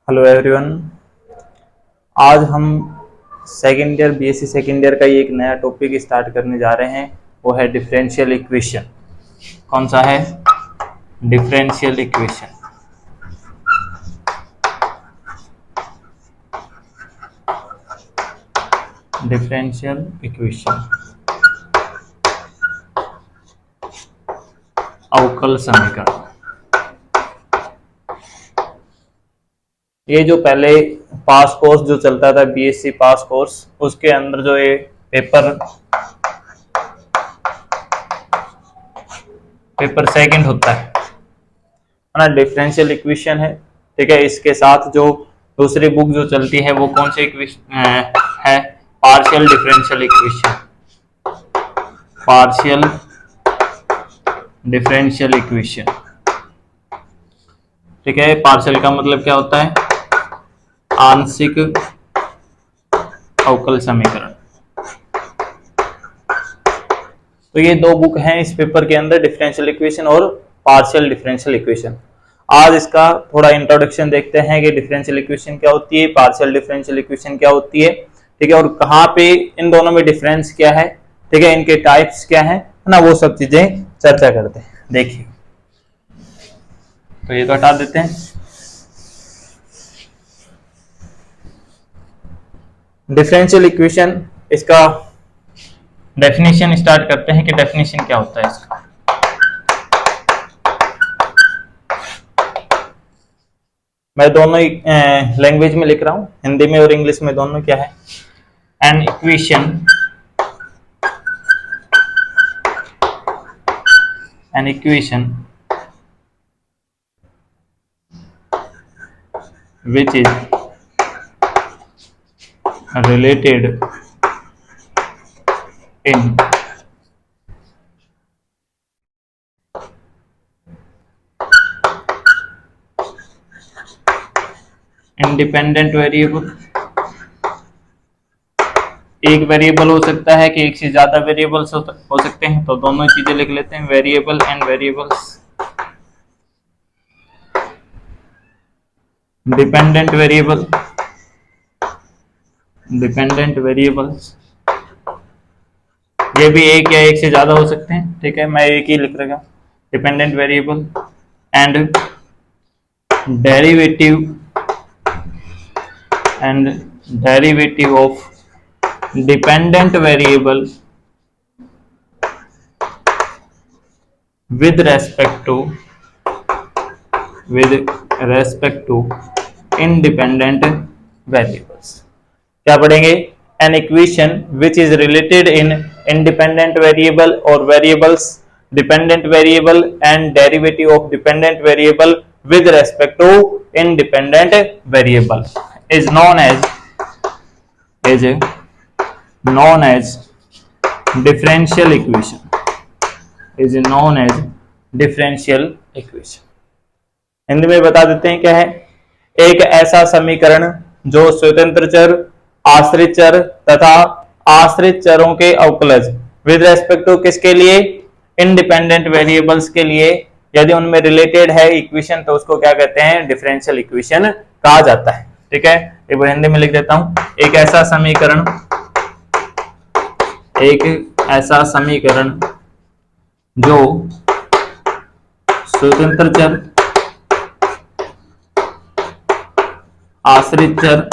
Hello everyone. आज हम second year BSc second year का ही एक नया टॉपिक स्टार्ट करने जा रहे हैं। वो है डिफरेंशियल इक्वेशन। कौन सा है? Differential equation. डिफरेंशियल इक्वेशन, अवकल समीकरण। ये जो पहले पास कोर्स जो चलता था, बीएससी पास कोर्स, उसके अंदर जो ये पेपर सेकंड होता है ना, डिफरेंशियल इक्वेशन है। ठीक है, इसके साथ जो दूसरी बुक जो चलती है वो कौन सी है? Partial differential equation. Partial differential equation. ठीक है, पार्शियल का मतलब क्या होता है? आंशिक अवकल समीकरण। तो ये दो बुक हैं इस पेपर के अंदर, डिफरेंशियल इक्वेशन और पार्शियल डिफरेंशियल इक्वेशन। आज इसका थोड़ा इंट्रोडक्शन देखते हैं कि डिफरेंशियल इक्वेशन क्या होती है, पार्शियल डिफरेंशियल इक्वेशन क्या होती है। ठीक है, और कहाँ पे इन दोनों में डिफरेंस क्या है, ठीक है, इनके टाइप्स क्या है ना, वो सब चीजें चर्चा करते हैं। देखिए, तो ये तो हटा देते हैं। डिफरेंशियल इक्वेशन, इसका डेफिनेशन स्टार्ट करते हैं कि डेफिनेशन क्या होता है इसका। मैं दोनों ही लैंग्वेज में लिख रहा हूं, हिंदी में और इंग्लिश में दोनों। क्या है? An equation which is related in independent variable. एक वेरिएबल हो सकता है कि एक से ज्यादा वेरिएबल्स हो सकते हैं, तो दोनों चीजें लिख लेते हैं, variable and variables. Dependent variable, dependent variables, ये भी एक या एक से ज्यादा हो सकते हैं। ठीक है, मैं एक ही लिख रहा हूं, dependent variable and derivative of dependent variable with respect to independent variables। क्या पढ़ेंगे? An equation which is related in independent variable or variables, dependent variable and derivative of dependent variable with respect to independent variable is known as differential equation। is known as differential equation। Hindi में बता देते हैं क्या है। एक ऐसा समीकरण जो स्वतंत्र चर, आश्रित चर तथा आश्रित चरों के अवकलज विद रेस्पेक्ट टू किसके लिए? इंडिपेंडेंट वेरिएबल्स के लिए, यदि उनमें रिलेटेड है इक्वेशन, तो उसको क्या कहते हैं? डिफरेंशियल इक्वेशन कहा जाता है। ठीक है, एक बार हिंदी में लिख देता हूं। एक ऐसा समीकरण जो स्वतंत्र चर, आश्रित चर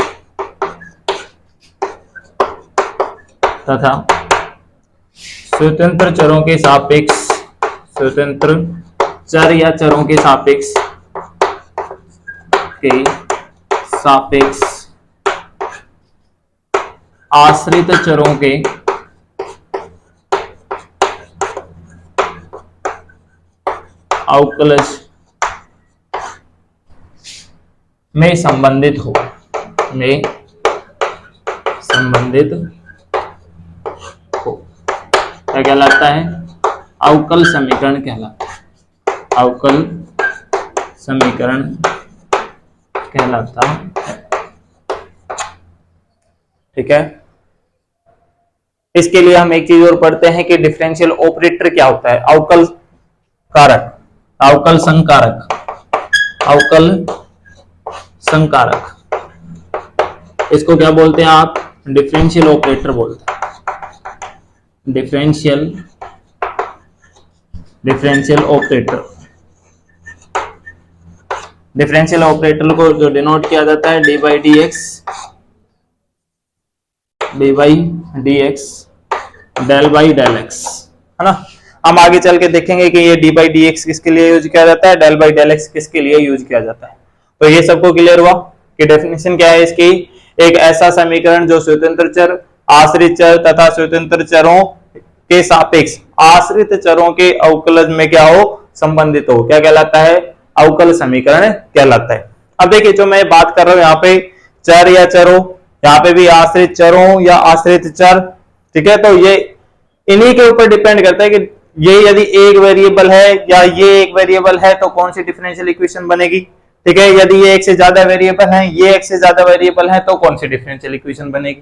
तथा स्वतंत्र चरों के सापेक्ष, स्वतंत्र चर या चरों के सापेक्ष आश्रित चरों के अवकलज में संबंधित हो, क्या कहलाता है? अवकल समीकरण कहलाता है। अवकल समीकरण कहलाता है। ठीक है, इसके लिए हम एक चीज और पढ़ते हैं कि डिफरेंशियल ऑपरेटर क्या होता है। अवकल कारक, अवकल संकारक, अवकल संकारक, इसको क्या बोलते हैं आप? डिफरेंशियल ऑपरेटर बोलते हैं। डिफरेंशियल ऑपरेटर, डिफरेंशियल ऑपरेटर को जो डिनोट किया जाता है d by d x, del by del x, है ना। हम आगे चल के देखेंगे कि ये डी बाई डी एक्स किसके लिए यूज किया जाता है, डेल बाई डेल एक्स किसके लिए यूज किया जाता है। तो ये सबको क्लियर हुआ कि डेफिनेशन क्या है इसकी? एक ऐसा समीकरण जो स्वतंत्र चर, आश्रित चर तथा स्वतंत्र चरों के सापेक्ष आश्रित चरों के अवकलज में क्या हो? संबंधित हो। क्या कहलाता है? अवकल समीकरण कहलाता है। अब देखिए जो मैं बात कर रहा हूं यहाँ पे चर या चरों, यहाँ पे भी आश्रित चरों या आश्रित चर, ठीक है। तो ये इन्हीं के ऊपर डिपेंड करता है कि ये यदि एक वेरिएबल है या ये एक वेरिएबल है तो कौन सी डिफरेंशियल इक्वेशन बनेगी, ठीक है। यदि ये एक से ज्यादा वेरिएबल है, ये एक से ज्यादा वेरिएबल है तो कौन सी डिफरेंशियल इक्वेशन बनेगी,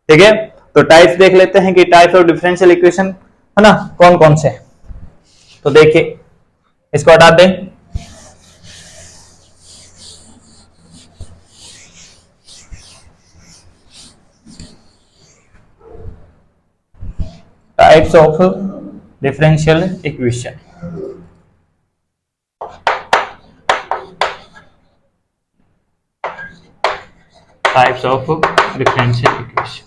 ठीक है। तो टाइप्स देख लेते हैं कि टाइप्स ऑफ डिफरेंशियल इक्वेशन, है ना, कौन कौन से। तो देखिए इसको हटा दें। Types of differential equation, types of differential equation.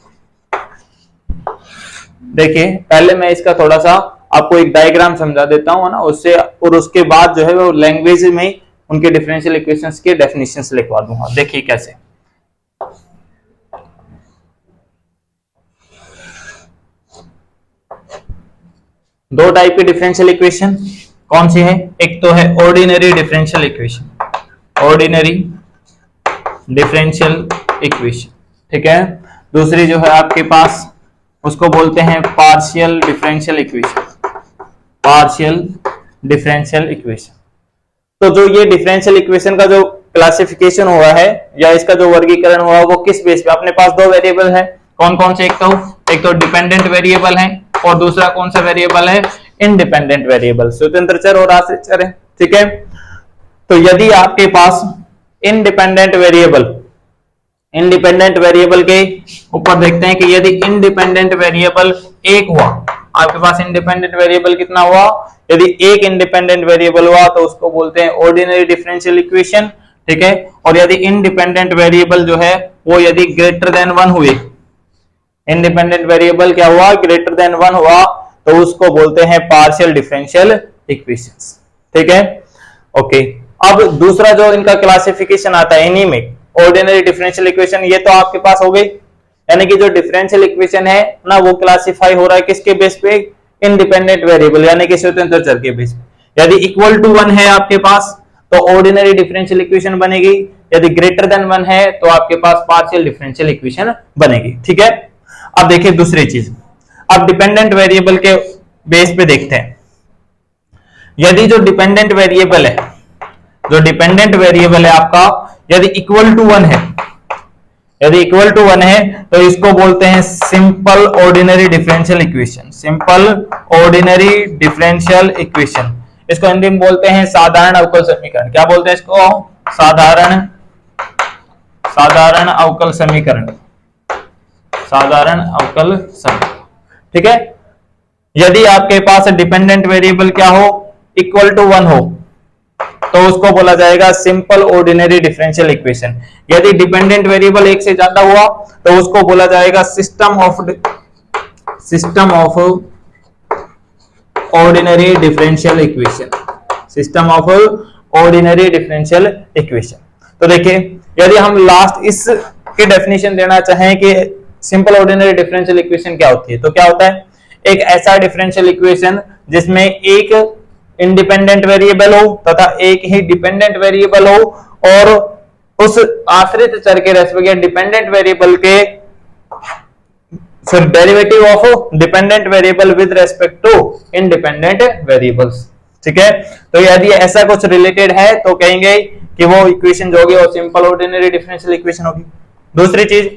देखिए पहले मैं इसका थोड़ा सा आपको एक डायग्राम समझा देता हूं, है ना, उससे, और उसके बाद जो है वो लैंग्वेज में उनके डिफरेंशियल इक्वेशंस के डेफिनेशंस लिखवा दूंगा। देखिए कैसे। दो टाइप की डिफरेंशियल इक्वेशन कौन सी है? एक तो है ordinary differential equation, ordinary differential equation, ठीक है। दूसरी जो है आपके पास उसको बोलते हैं partial differential equation, partial differential equation. तो जो ये डिफरेंशियल इक्वेशन का जो क्लासिफिकेशन हुआ है या इसका जो वर्गीकरण हुआ वो किस बेस पे? अपने पास दो वेरिएबल है, कौन कौन से? एक तो डिपेंडेंट वेरिएबल है और दूसरा कौन सा वेरिएबल है? इंडिपेंडेंट वेरिएबल, स्वतंत्र चर और आश्रित चर है, ठीक है। तो यदि आपके पास इंडिपेंडेंट वेरिएबल के ऊपर देखते हैं कि यदि इंडिपेंडेंट वेरिएबल एक हुआ, आपके पास इंडिपेंडेंट वेरिएबल कितना हुआ? यदि एक इंडिपेंडेंट वेरिएबल हुआ तो उसको बोलते हैं ऑर्डिनरी डिफरेंशियल इक्वेशन, ठीक है। और यदि इंडिपेंडेंट वेरिएबल जो है वो यदि ग्रेटर देन 1 हुए, इंडिपेंडेंट वेरिएबल क्या हुआ? ग्रेटर देन 1 हुआ, तो उसको बोलते हैं पार्शियल डिफरेंशियल इक्वेशंस, ठीक है। ओके, अब दूसरा जो इनका क्लासिफिकेशन आता है इन्हीं में, ऑर्डिनरी डिफरेंशियल इक्वेशन, ये तो आपके पास हो गई, यानी कि जो डिफरेंशियल इक्वेशन है ना वो क्लासिफाई हो रहा है किसके बेस पे? इंडिपेंडेंट वेरिएबल यानी कि स्वतंत्र चर के बेस पे। यदि इक्वल टू 1 है आपके पास तो ऑर्डिनरी डिफरेंशियल इक्वेशन बनेगी, यदि ग्रेटर देन 1 है तो आपके पास पार्शियल डिफरेंशियल इक्वेशन बनेगी, ठीक है। अब देखिए दूसरी चीज, अब डिपेंडेंट वेरिएबल के बेस पे देखते हैं। यदि जो डिपेंडेंट वेरिएबल है, जो डिपेंडेंट वेरिएबल है आपका, यदि इक्वल टू 1 है, यदि इक्वल टू 1 है तो इसको बोलते हैं simple ordinary differential equation, simple ordinary differential equation. इसको हिंदी में बोलते हैं साधारण अवकल समीकरण। क्या बोलते हैं इसको? साधारण अवकल समीकरण, साधारण अवकल समीकरण, ठीक है। यदि आपके पास डिपेंडेंट वेरिएबल क्या हो? इक्वल टू 1 हो तो उसको बोला जाएगा सिंपल ऑर्डिनरी डिफरेंशियल इक्वेशन। यदि डिपेंडेंट वेरिएबल एक से ज्यादा हुआ तो उसको बोला जाएगा system of ordinary differential equation, system of ordinary differential equation. तो देखिए यदि हम लास्ट इस की डेफिनेशन देना चाहें कि सिंपल ऑर्डिनरी डिफरेंशियल इक्वेशन क्या होती है, तो क्या होता है? एक ऐसा डिफरेंशियल इक्वेशन जिसमें एक इंडिपेंडेंट वेरिएबल हो तथा एक ही डिपेंडेंट वेरिएबल हो और उस आश्रित चर के रेस्पेक्ट डिपेंडेंट वेरिएबल के derivative of dependent variable with respect to independent variables, ठीक है। तो यदि ऐसा कुछ रिलेटेड है तो कहेंगे कि वो इक्वेशन जो होगी वो सिंपल ऑर्डिनरी डिफरेंशियल इक्वेशन होगी। दूसरी चीज,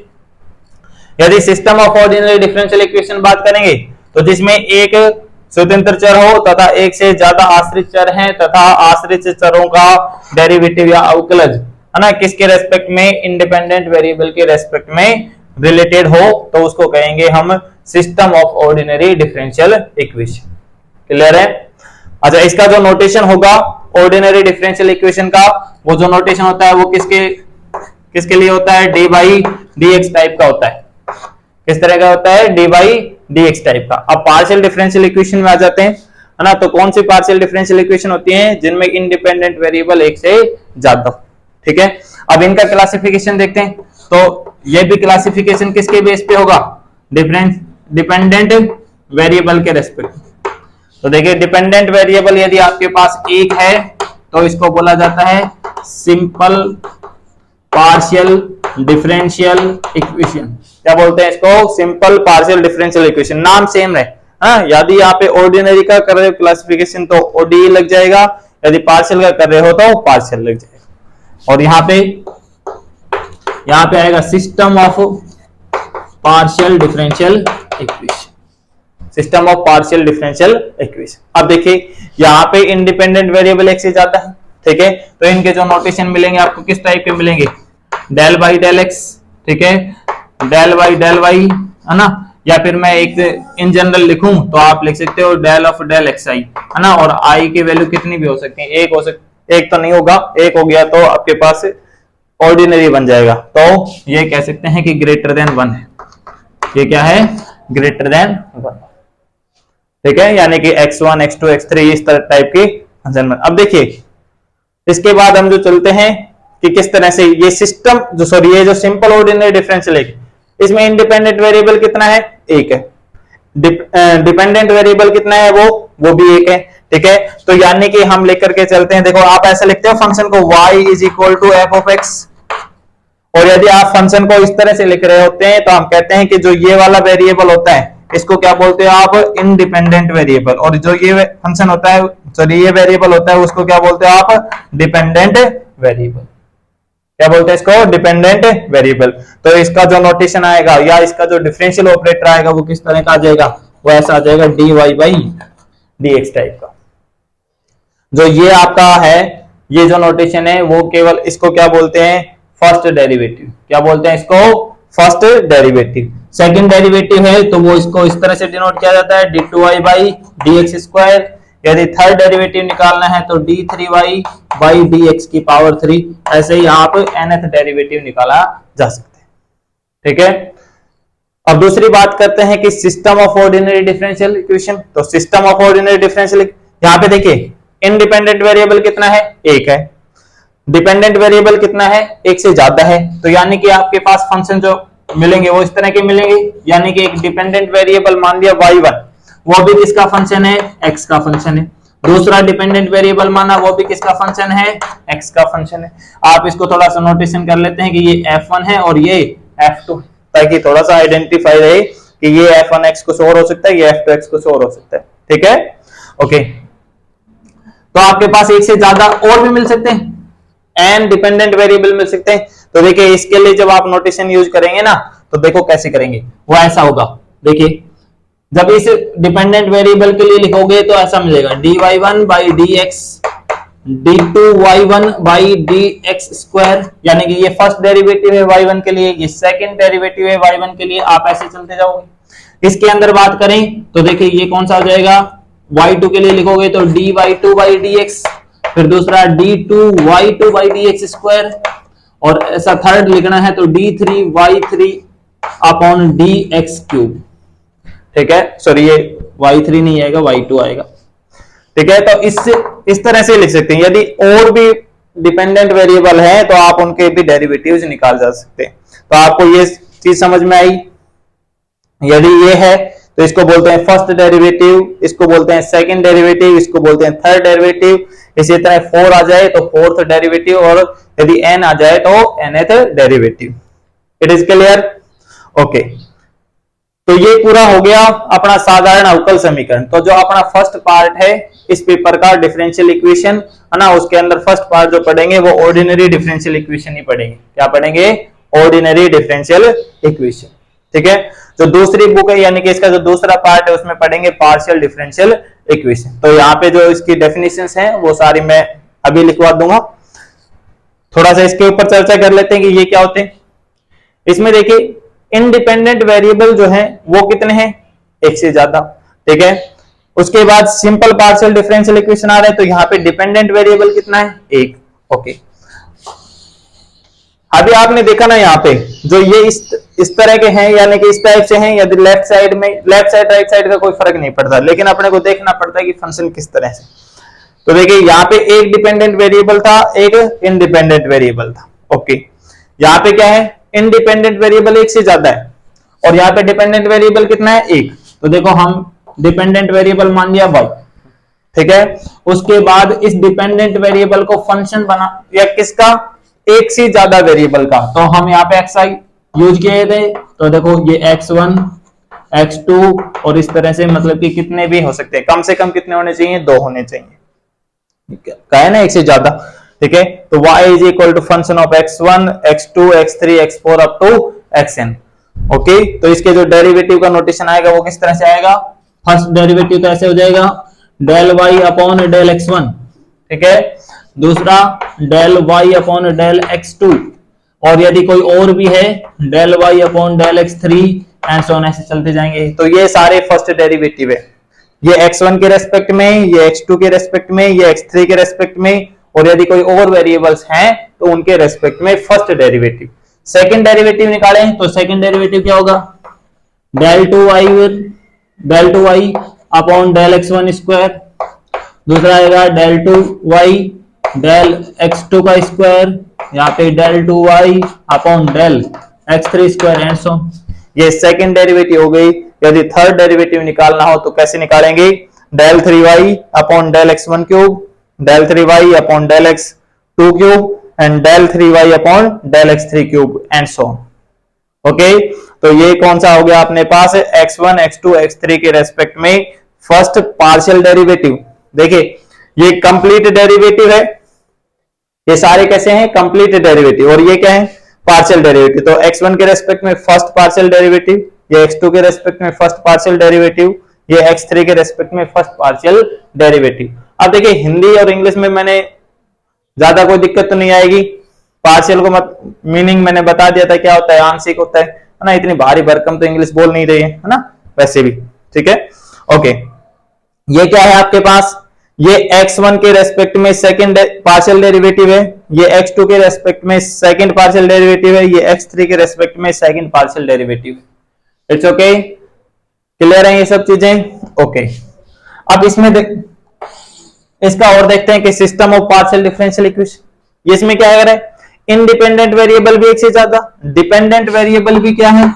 यदि system of ordinary differential equation बात करेंगे तो जिसमें एक स्वतंत्र चर हो तथा एक से ज्यादा आश्रित चर हैं तथा आश्रित चरों का डेरिवेटिव या अवकलज है ना, किसके रेस्पेक्ट में, इंडिपेंडेंट वेरिएबल के रेस्पेक्ट में रिलेटेड हो तो उसको कहेंगे हम system of ordinary differential equation. Clear है? अच्छा, इसका जो नोटेशन होगा ऑर्डिनरी डिफरेंशियल इक्वेशन का, वो जो नोटेशन होता है वो किसके लिए होता है, d by d x type का होता है। किस तरह का होता है, d by d x type का। अब पार्शियल डिफरेंशियल इक्वेशन में आ जाते हैं, है ना। तो कौन सी पार्शियल डिफरेंशियल इक्वेशन होती है, जिनमें इंडिपेंडेंट वेरिएबल एक से ज्यादा। ठीक है, अब इनका क्लासिफिकेशन देखते हैं। तो ये भी क्लासिफिकेशन किसके बेस पे होगा, डिपेंडेंट वेरिएबल के रेस्पेक्ट। तो देखिए, डिपेंडेंट वेरिएबल यदि आपके पास एक है तो इसको बोला जाता है सिंपल पार्शियल डिफरेंशियल इक्वेशन। क्या बोलते हैं इसको, सिंपल पार्शियल डिफरेंशियल इक्वेशन। नाम सेम है, हाँ। यदि यहाँ पे ऑर्डिनरी का कर रहे हो क्लासिफिकेशन तो ओडी लग जाएगा, यदि पार्शियल का कर रहे हो तो पार्शियल लग जाएगा। और यहाँ पे आएगा system of partial differential equation, system of partial differential equation. अब देखिए, यहाँ पे इंडिपेंडेंट वेरिएबल एक से ज्यादा है, ठीक है। तो इनके जो नोटेशन मिलेंगे आपको किस टाइप के मिलेंगे, डेल बाई डेल एक्स, ठीक है, डेल बाई डेल वाई, है ना। या फिर मैं एक इन जनरल लिखूं तो आप लिख सकते हो डेल ऑफ डेल एक्स आई, है ना। और आई की वैल्यू कितनी भी हो सकती है, एक हो सकती, एक तो नहीं होगा, एक हो गया तो आपके पास ऑर्डिनरी बन जाएगा। तो ये कह सकते हैं कि ग्रेटर देन 1 है। ये क्या है, ग्रेटर देन 1, ठीक है। यानी कि x1 x2 x3 इस तरह टाइप की जनरल। अब देखिए, इसके बाद हम जो चलते हैं कि किस तरह से ये सिस्टम ये जो सिंपल ऑर्डिनरी डिफरेंशियल है, इसमें इंडिपेंडेंट वेरिएबल कितना है, एक है। डिपेंडेंट वेरिएबल कितना है, वो भी एक है, ठीक है। तो यानी कि हम लेकर के चलते हैं, देखो आप ऐसा लिखते हो फंक्शन को y is equal to f of x, और यदि आप फंक्शन को इस तरह से लिख रहे होते हैं तो हम कहते हैं कि जो ये वाला वेरिएबल होता है इसको क्या बोलते हैं आप, इंडिपेंडेंट वेरिएबल। और जो ये फंक्शन होता है, सॉरी ये वेरिएबल होता है, उसको क्या बोलते हैं आप, डिपेंडेंट वेरिएबल। क्या बोलते हैं इसको, डिपेंडेंट वेरिएबल। तो इसका जो नोटेशन आएगा या इसका जो डिफरेंशियल ऑपरेटर आएगा वो किस तरह का आ जाएगा, वो ऐसा आ जाएगा d y by d x type का। जो ये आपका है, ये जो नोटेशन है वो केवल इसको क्या बोलते हैं, फर्स्ट डेरिवेटिव। क्या बोलते हैं इसको, फर्स्ट डेरिवेटिव। सेकंड डेरिवेटिव है तो वो इसको इस तरह से डिनोट किया जाता है d2y by d x square. यदि थर्ड डेरिवेटिव निकालना है तो d3y बाई डी एक्स की पावर 3। ऐसे ही आप nth डेरिवेटिव निकाला जा सकते हैं, ठीक है। अब दूसरी बात करते हैं कि system of ordinary differential equation. तो सिस्टम ऑफ ऑर्डिनरी डिफरेंशियल, यहाँ पे देखिए इंडिपेंडेंट वेरिएबल कितना है, एक है। डिपेंडेंट वेरिएबल कितना है, एक से ज्यादा है। तो यानी कि आपके पास फंक्शन जो मिलेंगे वो इस तरह के मिलेंगे। यानी कि एक डिपेंडेंट वेरिएबल मान लिया y1, वो भी किसका फंक्शन है, x का फंक्शन है। दूसरा डिपेंडेंट वेरिएबल माना, वो भी किसका फंक्शन है, x का फंक्शन है। आप इसको थोड़ा सा नोटेशन कर लेते हैं कि ये f1 है और ये f2, ताकि थोड़ा सा आइडेंटिफाई रहे कि ये f1x कुछ और हो सकता है, ये f2x कुछ और हो सकता है, ठीक है। ओके, तो आपके पास एक से ज्यादा और भी मिल सकते हैं, n डिपेंडेंट वेरिएबल मिल सकते हैं। तो देखिए इसके लिए जब आप नोटेशन यूज करेंगे ना, तो देखो कैसे करेंगे, वो ऐसा होगा। देखिए जब इस डिपेंडेंट वेरिएबल के लिए लिखोगे तो ऐसा मिलेगा dy1 by dx d2y1 by dx square. यानी कि ये फर्स्ट डेरिवेटिव है y1 के लिए, ये सेकंड डेरिवेटिव है y1 के लिए। आप ऐसे चलते जाओगे। इसके अंदर बात करें तो देखिए ये कौन सा आ जाएगा, y2 के लिए लिखोगे तो dy2 बाई dx, फिर दूसरा d2y2 बाई dx स्क्वायर, और ऐसा थर्ड लिखना है तो d3y3 अपॉन dx क्यूब, ठीक है। सॉरी ये y3 नहीं आएगा, y2 आएगा, ठीक है। तो इस तरह से लिख सकते हैं। यदि और भी डिपेंडेंट वेरिएबल है तो आप उनके भी डेरिवेटिव्स निकाल जा सकते हैं। तो आपको ये चीज समझ में आई। यदि ये है तो इसको बोलते हैं फर्स्ट डेरिवेटिव, इसको बोलते हैं सेकंड डेरिवेटिव, इसको बोलते हैं थर्ड डेरिवेटिव। इसी तरह 4 आ जाए तो फोर्थ डेरिवेटिव, और यदि n आ जाए तो nth derivative. It is clear? Okay, तो ये पूरा हो गया अपना साधारण अवकल समीकरण। तो जो अपना फर्स्ट पार्ट है इस पेपर का डिफरेंशियल इक्वेशन है ना, उसके अंदर फर्स्ट पार्ट जो पढ़ेंगे वो ऑर्डिनरी डिफरेंशियल इक्वेशन ही पढ़ेंगे। क्या पढ़ेंगे? ऑर्डिनरी डिफरेंशियल इक्वेशन, ठीक है। जो दूसरी बुक है यानी कि इसका जो दूसरा पार्ट है उसमें पढ़ेंगे पार्शियल डिफरेंशियल इक्वेशन। तो यहाँ पे जो इसकी डेफिनेशंस हैं वो सारी मैं अभी लिखवा दूंगा, थोड़ा सा इसके ऊपर चर्चा कर लेते हैं कि ये क्या होते हैं। इसमें देखिए इंडिपेंडेंट वेरिएबल जो है वो कितने हैं, एक से ज्यादा, ठीक है। उसके बाद सिंपल पार्शियल डिफरेंशियल इक्वेशन आ रहा है, तो यहाँ पे डिपेंडेंट वेरिएबल कितना है, एक, ओके। अभी आपने देखा ना यहाँ पे जो ये इस तरह के हैं, यानी कि इस टाइप से हैं, यदि लेफ्ट साइड में, लेफ्ट साइड राइट साइड का कोई फर्क नहीं पड़ता, लेकिन अपने को देखना पड़ता है कि फंक्शन किस तरह से। तो देखिए यहाँ पे एक डिपेंडेंट वेरिएबल था, एक इंडिपेंडेंट वेरिएबल था, ओके। यहाँ पे क्या है, इंडिपेंडेंट वेरिएबल एक से ज्यादा है और यहाँ पे डिपेंडेंट वेरिएबल कितना है, एक। तो देखो हम डिपेंडेंट वेरिएबल मान लिया y, ठीक है। उसके बाद इस डिपेंडेंट वेरिएबल को फंक्शन बना या किसका, एक से ज्यादा वेरिएबल का, तो हम यहाँ पे xi यूज किए थे। तो देखो ये x1 x2 और इस तरह से, मतलब कि कितने भी हो सकते हैं, कम से कम कितने होने चाहिए, 2 होने चाहिए, क्या है ना, एक से ज्यादा, ठीक है। तो y is equal to function of x1 x2 x3 x4 up to xn, okay. तो इसके जो डेरिवेटिव का नोटेशन आएगा वो किस तरह से आएगा, फर्स्ट डेरिवेटिव तो ऐसे हो जाएगा del y upon del x1, ठीक है। दूसरा del y upon del x2, और यदि कोई और भी है del y upon del x3 and so on, ऐसे चलते जाएंगे। तो ये सारे फर्स्ट डेरिवेटिव है, ये x1 के रेस्पेक्ट में, ये x2 के रेस्पेक्ट में, ये x3 के रेस्पेक्ट में, और यदि कोई और वेरिएबल्स हैं तो उनके रेस्पेक्ट में फर्स्ट डेरिवेटिव। सेकंड डेरिवेटिव निकालें तो सेकंड डेरिवेटिव क्या होगा, del 2y upon del x1 square, दूसरा आएगा डेल 2y डेल x2 का स्क्वायर, यहाँ पे del 2y upon del x3 square and so. ये सेकंड डेरिवेटिव हो गई। यदि थर्ड डेरिवेटिव निकालना हो तो कैसे निकालेंगे, del 3y upon del x1 cube, del 3y upon del x2 cube and del 3y upon del x3 cube and so, okay. तो ये कौन सा हो गया अपने पास, x1 x2 x3 के रेस्पेक्ट में फर्स्ट पार्शियल डेरिवेटिव। देखिए ये कंप्लीट डेरिवेटिव है, ये सारे कैसे हैं, कंप्लीट डेरिवेटिव, और ये क्या है, पार्शियल डेरिवेटिव। तो x1 के रेस्पेक्ट में फर्स्ट पार्शियल डेरिवेटिव, ये x2 के रेस्पेक्ट में फर्स्ट पार्शियल डेरिवेटिव, ये x3 के रेस्पेक्ट में फर्स्ट पार्शियल डेरिवेटिव। अब देखिए हिंदी और इंग्लिश में मैंने ज्यादा कोई दिक्कत तो नहीं आएगी, पार्शियल को मीनिंग मैंने बता दिया था क्या होता है, आंशिक होता है ना, इतनी भारी भरकम तो इंग्लिश बोल नहीं रही है ना वैसे भी, ठीक है, ओके। ये क्या है आपके पास, ये x1 के रेस्पेक्ट में सेकंड पार्शियल डेरिवेटिव है, ये x2 के रेस्पेक्ट में सेकंड पार्शियल डेरिवेटिव है, ये x3 के रेस्पेक्ट में सेकंड पार्शियल डेरिवेटिव है। इट्स ओके, क्लियर है ये सब चीजें, ओके। अब इसमें इसका और देखते हैं कि system of partial differential equation, इसमें क्या है, इंडिपेंडेंट वेरिएबल भी एक से ज्यादा, डिपेंडेंट वेरिएबल भी क्या है,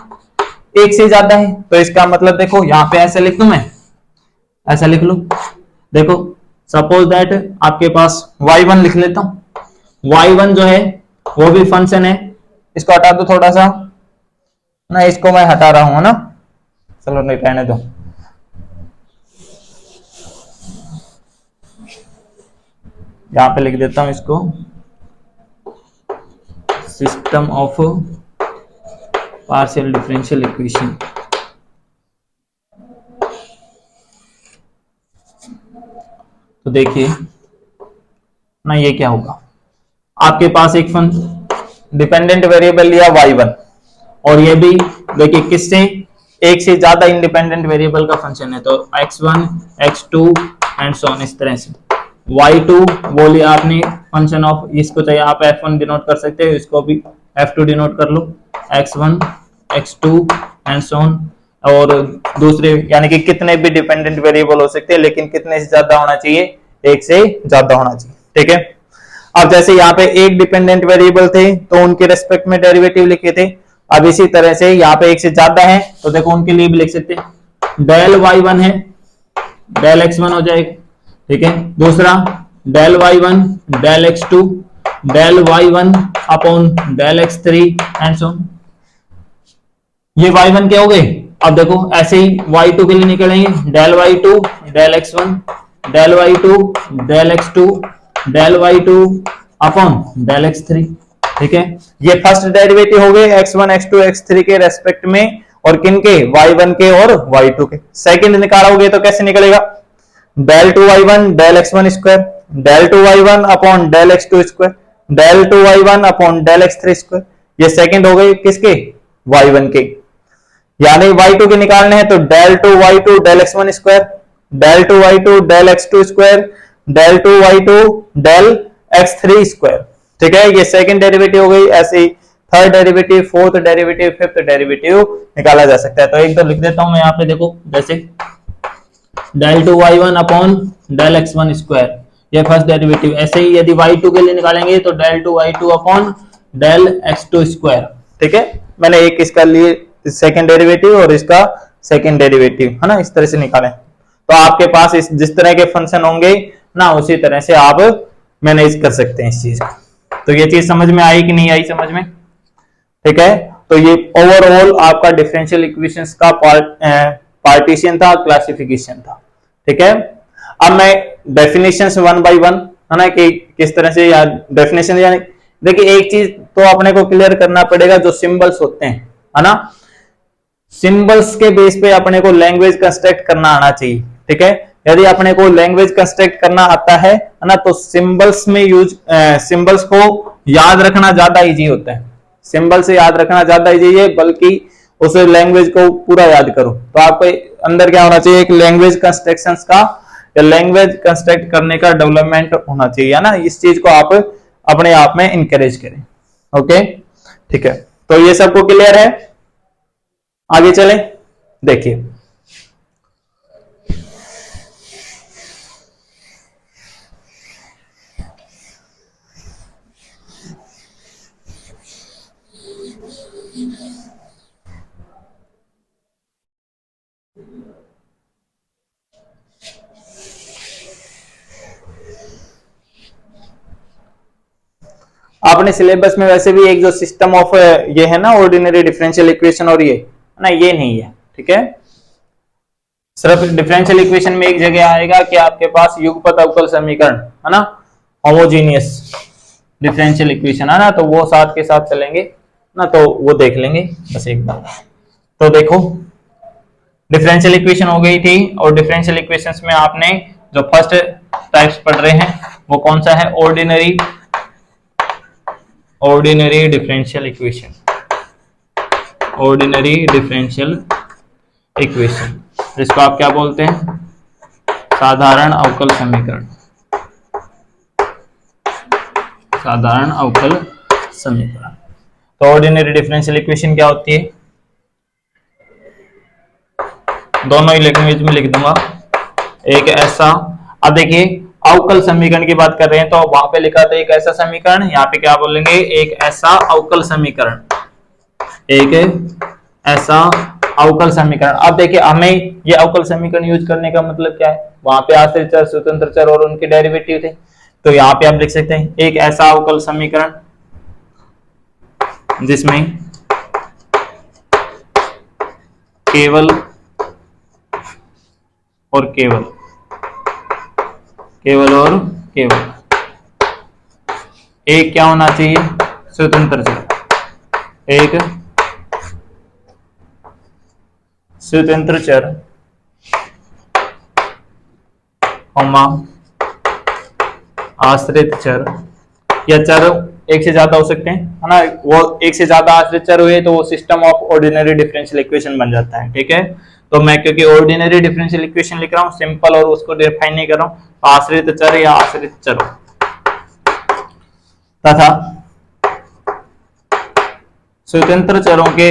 एक से ज्यादा है। तो इसका मतलब देखो यहाँ पे ऐसे लिख दूं मैं, ऐसा लिख लूं, देखो सपोज दैट आपके पास y1 लिख लेता हूं, y1 जो है वो भी फंक्शन है, इसको हटा दो थोड़ा सा ना, इसको मैं हटा रहा हूं ना, चलो नहीं रहने दो, यहां पे लिख देता हूं इसको, system of partial differential equation. तो देखिए ना ये क्या होगा, आपके पास एक डिपेंडेंट वेरिएबल लिया y1, और ये भी देखिए किससे, एक से ज्यादा इंडिपेंडेंट वेरिएबल का फंक्शन है, तो x1 x2 and so on, इस तरह से y2 वो लिया आपने फंक्शन ऑफ, इसको चाहे आप f1 डिनोट कर सकते हो, इसको भी f2 डिनोट कर लो, x1 x2 and so on, और दूसरे यानी कि कितने भी डिपेंडेंट वेरिएबल हो सकते हैं, लेकिन कितने से ज्यादा होना चाहिए, एक से ज्यादा होना चाहिए, ठीक है। अब जैसे यहाँ पे एक डिपेंडेंट वेरिएबल थे तो उनके रेस्पेक्ट में डेरिवेटिव लिखे थे, अब इसी तरह से यहाँ पे एक से ज्यादा है तो देखो उनके लिए भी लिख सकते हैं, डेल y1 है डेल x1 हो जाएगा, ठीक है। दूसरा del y1 del x2 del y1 upon del x3 and so on. ये y1 क्या हो गए, अब देखो ऐसे ही y2 के लिए निकलेंगे, del y2 del x1 del y2 del x2 del y2 upon del x3, ठीक है। ये फर्स्ट डेरिवेटिव हो गए x1 x2 x3 के रेस्पेक्ट में, और किनके, y1 के और y2 के। सेकंड निकालोगे तो कैसे निकलेगा, del 2y1 del x1 square del 2y1 upon del x2 square, del 2y1 upon del x3 square, ये सेकंड हो गई किसके, y1 के, यानी y2 के निकालने हैं तो del 2y2 del x1 square, del 2y2 del x2 square, del 2y2 del x3 square, ठीक है, ये सेकंड डेरिवेटिव हो गई। ऐसे ही third derivative, fourth derivative, fifth derivative निकाला जा सकता है। तो एक तो लिख देता हूं मैं यहाँ पे, देखो जैसे del 2y1 upon del x1 square, ये फर्स्ट डेरिवेटिव। ऐसे ही यदि y2 के लिए निकालेंगे तो del 2y2 upon del x2 square, ठीक है, मैंने एक इसका लिए सेकंड डेरिवेटिव और इसका सेकंड डेरिवेटिव, है ना, इस तरह से निकालें। तो आपके पास इस जिस तरह के फंक्शन होंगे ना, उसी तरह से आप मैनेज कर सकते हैं इस चीज को। तो ये चीज समझ में आई कि नहीं आई समझ में, ठीक है। तो ये ओवरऑल आपका डिफरेंशियल इक्वेशंस का पार्टीशन था, क्लासिफिकेशन था, ठीक है। अब मैं डेफिनेशंस वन बाय वन, है ना, कि किस तरह से या डेफिनेशन, यानी देखिए एक चीज तो अपने को क्लियर करना पड़ेगा, जो सिंबल्स होते हैं, है ना, सिंबल्स के बेस पे अपने को लैंग्वेज कंस्ट्रक्ट करना आना चाहिए, ठीक है। यदि अपने को लैंग्वेज कंस्ट्रक्ट करना आता है ना, तो सिंबल्स में यूज सिंबल्स को याद रखना ज्यादा इजी होता है, सिंबल से याद रखना ज्यादा इजी है, बल्कि उस लैंग्वेज को पूरा याद करो। तो आपको अंदर क्या होना चाहिए, एक लैंग्वेज कंस्ट्रक्शंस का या लैंग्वेज कंस्ट्रक्ट करने का डेवलपमेंट होना चाहिए, है ना, इस चीज को आप अपने आप में इंकरेज करें। ओके, ठीक है, तो ये सबको क्लियर है, आगे चले। देखिए अपने सिलेबस में वैसे भी एक जो सिस्टम ऑफ ये है ना, ऑर्डिनरी डिफरेंशियल इक्वेशन, और ये ना, ये नहीं है, ठीक है। सिर्फ डिफरेंशियल इक्वेशन में एक जगह आएगा कि आपके पास युगपत अवकल समीकरण, है ना, होमोजीनियस डिफरेंशियल इक्वेशन, है ना, तो वो साथ के साथ चलेंगे ना, तो वो देख लेंगे बस एक बार। तो देखो डिफरेंशियल इक्वेशन हो गई थी, और डिफरेंशियल इक्वेशंस में आपने जो फर्स्ट टाइप्स पढ़ रहे हैं वो कौन सा है, ordinary differential equation, ordinary differential equation, जिसको आप क्या बोलते हैं, साधारण अवकल समीकरण, साधारण अवकल समीकरण। तो ऑर्डिनरी डिफरेंशियल इक्वेशन क्या होती है, दोनों ही लैंग्वेज में लिख दूंगा। एक ऐसा, अब देखिए अवकल समीकरण की बात कर रहे हैं तो वहां पे लिखा था एक ऐसा समीकरण, यहाँ पे क्या बोलेंगे, एक ऐसा अवकल समीकरण, एक ऐसा अवकल समीकरण। अब देखिए हमें ये अवकल समीकरण यूज करने का मतलब क्या है, वहां पे आश्रित चर, स्वतंत्र चर और उनके डेरिवेटिव थे, तो यहाँ पे आप लिख सकते हैं एक ऐसा अवकल समीकरण जिसमें केवल और केवल, केवल और केवल एक क्या होना चाहिए, स्वतंत्र चर, एक स्वतंत्र चर, आश्रित चर, या चर एक से ज्यादा हो सकते हैं, है ना, वो एक से ज्यादा आश्रित चर हुए तो वो system of ordinary differential equation बन जाता है, ठीक है। तो मैं क्योंकि ऑर्डिनरी डिफरेंशियल इक्वेशन लिख रहा हूँ सिंपल, और उसको डिफाइन नहीं कर रहा हूँ, आश्रित चर या आश्रित चरों तथा स्वतंत्र चरों के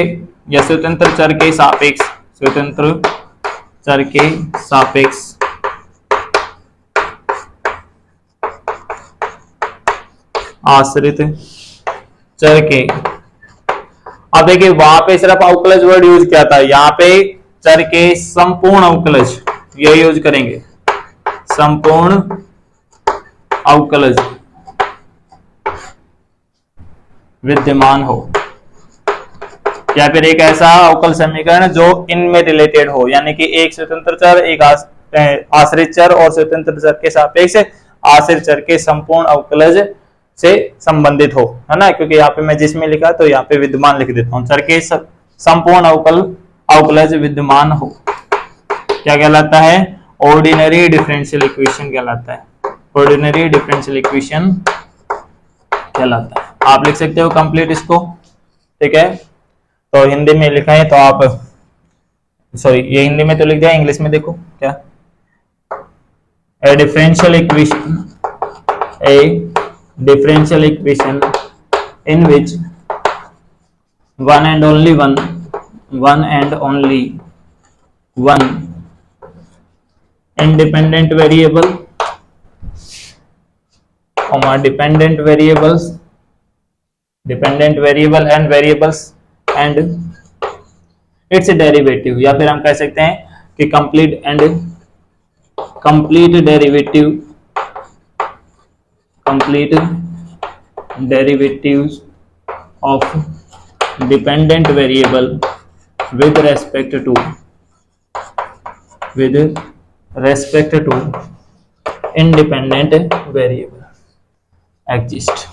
या स्वतंत्र चर के सापेक्ष, स्वतंत्र चर के सापेक्ष आश्रित चर के। अब देखिए वहां पे सिर्फ अवकलज वर्ड यूज किया था, यहाँ पे चर के संपूर्ण अवकलज ये यूज करेंगे, संपूर्ण अवकलज विद्यमान हो, या फिर एक ऐसा अवकल समीकरण जो इनमें रिलेटेड हो, यानी कि एक स्वतंत्र चर, एक आश्रित चर और स्वतंत्र चर के सापेक्ष आश्रित चर के संपूर्ण अवकलज से संबंधित हो, है ना, क्योंकि यहाँ पे मैं जिसमें लिखा तो यहाँ पे विद्यमान लिख देता हूँ, चर के संपूर्ण अवकलज विद्यमान हो, क्या कहलाता है, ऑर्डिनरी डिफरेंशियल इक्वेशन कहलाता है, ऑर्डिनरी डिफरेंशियल इक्वेशन कहलाता है। आप लिख सकते हो कंप्लीट इसको, ठीक है। तो हिंदी में लिखा है तो आप, सॉरी ये हिंदी में तो लिख दिया, इंग्लिश में देखो क्या, ए differential equation in which one and only one independent variable, dependent variable and variables and its derivative, या फिर हम कह सकते हैं कि complete derivatives of dependent variable with respect to independent variable exist।